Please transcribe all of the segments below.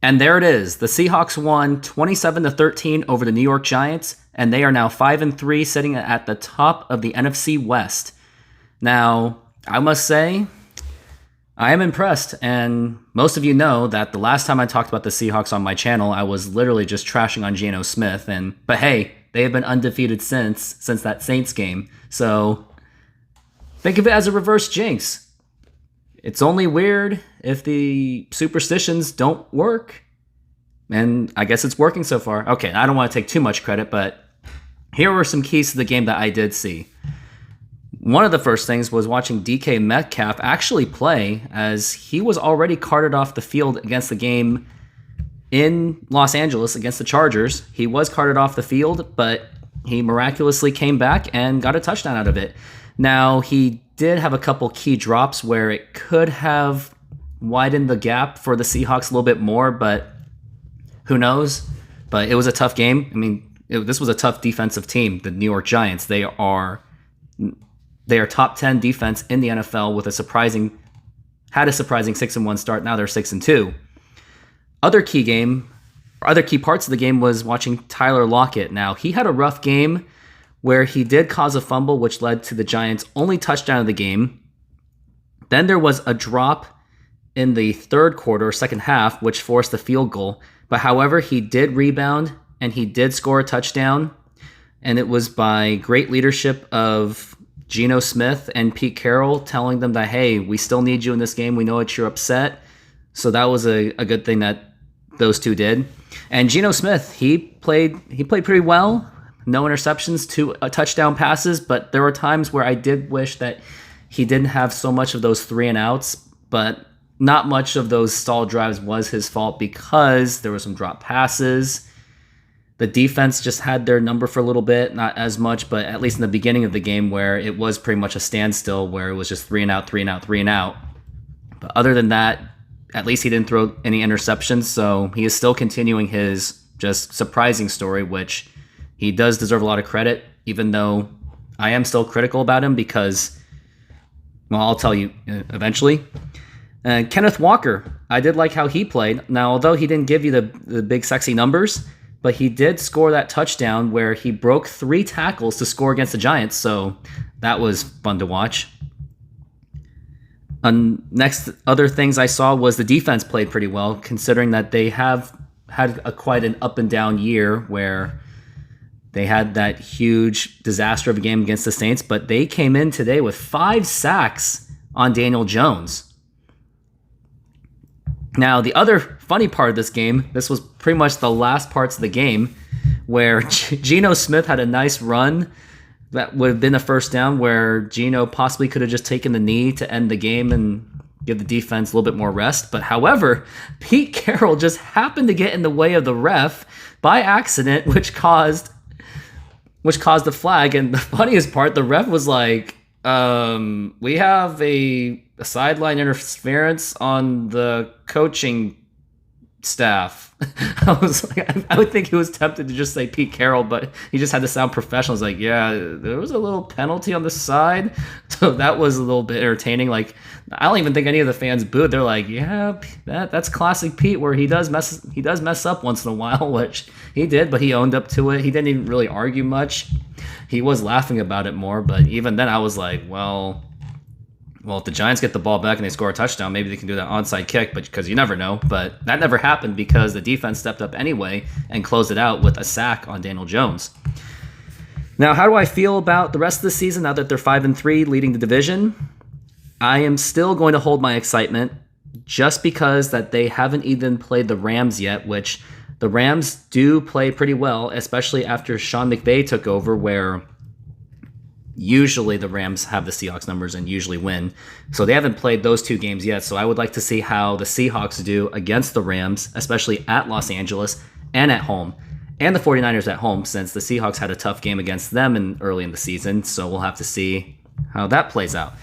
And there it is. The Seahawks won 27-13 over the New York Giants, and they are now 5-3, sitting at the top of the NFC West. Now, I must say, I am impressed, and most of you know that the last time I talked about the Seahawks on my channel, I was literally just trashing on Geno Smith, but hey, they have been undefeated since that Saints game. So think of it as a reverse jinx. It's only weird if the superstitions don't work. And I guess it's working so far. Okay, I don't want to take too much credit, but here were some keys to the game that I did see. One of the first things was watching DK Metcalf actually play, as he was already carted off the field against the game in Los Angeles against the Chargers. He was carted off the field, but he miraculously came back and got a touchdown out of it. Now, he did have a couple key drops where it could have widened the gap for the Seahawks a little bit more, but who knows? But it was a tough game. I mean, this was a tough defensive team, the New York Giants. They are top 10 defense in the NFL with a surprising 6-1 start. Now they're 6-2. Other key parts of the game was watching Tyler Lockett. Now, he had a rough game where he did cause a fumble, which led to the Giants' only touchdown of the game. Then there was a drop in the third quarter, second half, which forced the field goal. But however, he did rebound and he did score a touchdown. And it was by great leadership of Geno Smith and Pete Carroll telling them that, hey, we still need you in this game. We know that you're upset. So that was a good thing that those two did. And Geno Smith, he played pretty well. No interceptions, 2 touchdown passes, but there were times where I did wish that he didn't have so much of those 3 and outs, but not much of those stall drives was his fault because there were some drop passes. The defense just had their number for a little bit, not as much, but at least in the beginning of the game where it was pretty much a standstill where it was just 3 and out, 3 and out, 3 and out. But other than that, at least he didn't throw any interceptions, so he is still continuing his just surprising story, which he does deserve a lot of credit, even though I am still critical about him because, well, I'll tell you eventually. Kenneth Walker, I did like how he played. Now, although he didn't give you the big sexy numbers, but he did score that touchdown where he broke 3 tackles to score against the Giants, so that was fun to watch. Next, other things I saw was the defense played pretty well, considering that they have had quite an up and down year where they had that huge disaster of a game against the Saints, but they came in today with 5 sacks on Daniel Jones. Now, the other funny part of this game, this was pretty much the last parts of the game, where Geno Smith had a nice run that would have been a first down, where Geno possibly could have just taken the knee to end the game and give the defense a little bit more rest. But however, Pete Carroll just happened to get in the way of the ref by accident, which caused the flag. And the funniest part, the ref was like, we have a sideline interference on the coaching staff. I would think he was tempted to just say Pete Carroll, but he just had to sound professional. He's like, yeah, there was a little penalty on the side. So that was a little bit entertaining. Like, I don't even think any of the fans booed. They're like, yeah, that's classic Pete, where he does mess up once in a while, which he did, but he owned up to it. He didn't even really argue much. He was laughing about it more, but even then I was like, well, if the Giants get the ball back and they score a touchdown, maybe they can do that onside kick, but because you never know. But that never happened because the defense stepped up anyway and closed it out with a sack on Daniel Jones. Now, how do I feel about the rest of the season now that they're 5-3 leading the division? I am still going to hold my excitement just because that they haven't even played the Rams yet, which the Rams do play pretty well, especially after Sean McVay took over, where usually the Rams have the Seahawks numbers and usually win. So they haven't played those 2 games yet. So I would like to see how the Seahawks do against the Rams, especially at Los Angeles and at home, and the 49ers at home, since the Seahawks had a tough game against them early in the season. So we'll have to see how that plays out.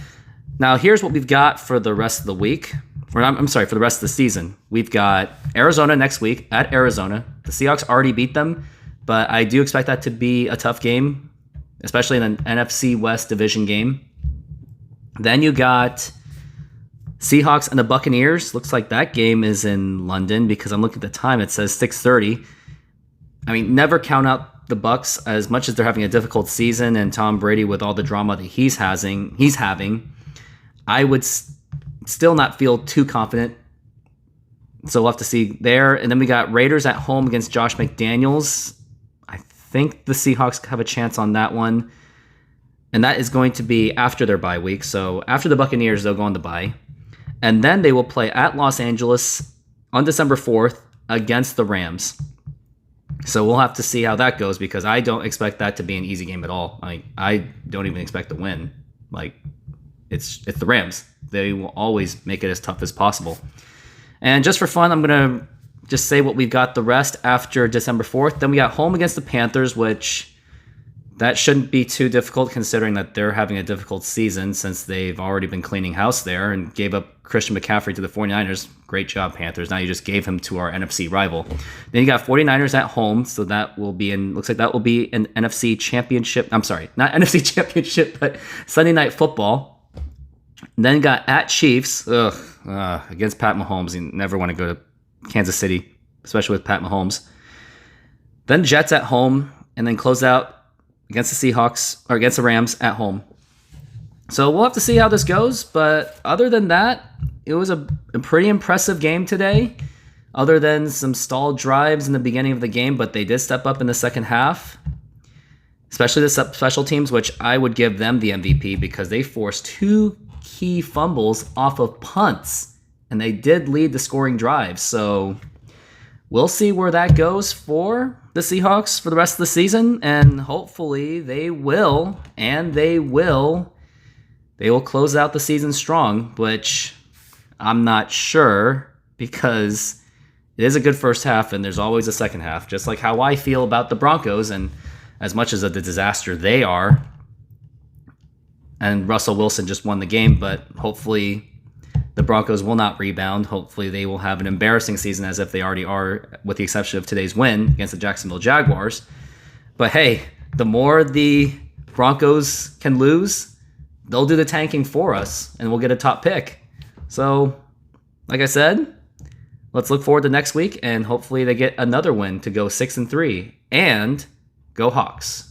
Now, here's what we've got for the rest of the week. For the rest of the season. We've got Arizona next week at Arizona. The Seahawks already beat them, but I do expect that to be a tough game, especially in an NFC West division game. Then you got Seahawks and the Buccaneers. Looks like that game is in London because I'm looking at the time. It says 6:30. I mean, never count out the Bucs as much as they're having a difficult season, and Tom Brady with all the drama that he's having. I would still not feel too confident. So we'll have to see there. And then we got Raiders at home against Josh McDaniels. I think the Seahawks have a chance on that one. And that is going to be after their bye week. So after the Buccaneers, they'll go on the bye. And then they will play at Los Angeles on December 4th against the Rams. So we'll have to see how that goes because I don't expect that to be an easy game at all. I don't even expect to win. It's the Rams. They will always make it as tough as possible. And just for fun, I'm going to just say what we've got the rest after December 4th. Then we got home against the Panthers, which that shouldn't be too difficult considering that they're having a difficult season since they've already been cleaning house there and gave up Christian McCaffrey to the 49ers. Great job, Panthers. Now you just gave him to our NFC rival. Then you got 49ers at home, so that will be looks like that will be an NFC championship. I'm sorry, not NFC championship, but Sunday Night Football. Then got at Chiefs against Pat Mahomes. You never want to go to Kansas City, especially with Pat Mahomes. Then Jets at home, and then close out against the Seahawks or against the Rams at home. So we'll have to see how this goes. But other than that, it was a pretty impressive game today. Other than some stalled drives in the beginning of the game, but they did step up in the second half. Especially the special teams, which I would give them the MVP because they forced 2 key fumbles off of punts. And they did lead the scoring drive. So we'll see where that goes for the Seahawks for the rest of the season. And hopefully they will close out the season strong, which I'm not sure because it is a good first half and there's always a second half, just like how I feel about the Broncos. And as much as the disaster they are, and Russell Wilson just won the game, but hopefully the Broncos will not rebound. Hopefully they will have an embarrassing season as if they already are, with the exception of today's win against the Jacksonville Jaguars. But hey, the more the Broncos can lose, they'll do the tanking for us, and we'll get a top pick. So, like I said, let's look forward to next week, and hopefully they get another win to go 6-3, and go Hawks.